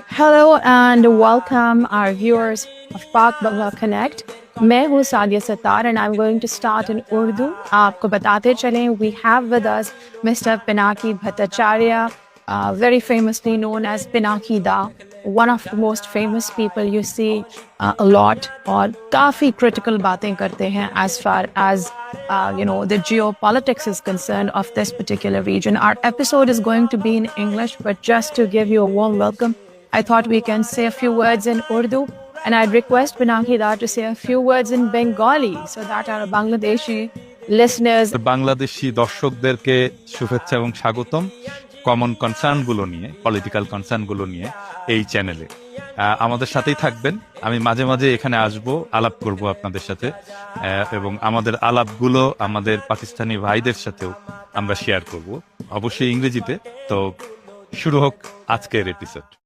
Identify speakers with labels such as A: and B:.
A: Hello and welcome our viewers of Pak Bangla Connect. मैं हूँ Sadia Sattar and I'm going to start in Urdu. आपको बताते चलें, we have with us Mr. Pinaki Bhattacharya, very famously known as Pinaki Da, one of the most famous people you see a lot और काफ़ी critical बातें करते हैं as far as the geopolitics is concerned of this particular region. Our episode is going to be in English, but just to give you a warm welcome, I thought we can say a few words in Urdu, and I'd request Pinaki Da to say a few words in Bengali so that our Bangladeshi listeners.
B: Bangladeshi দর্শকদেরকে শুভেচ্ছা এবং স্বাগতম common কনসার্নগুলো নিয়ে, political কনসার্নগুলো নিয়ে এই চ্যানেলে আমাদের সাথেই থাকবেন। আমি মাঝে মাঝে এখানে আসব, আলাপ করব আপনাদের সাথে, এবং আমাদের আলাপগুলো আমাদের পাকিস্তানি ভাইদের সাথেও আমরা শেয়ার করব, অবশ্যই ইংরেজিতে। তো শুরু হোক আজকের এপিসোড।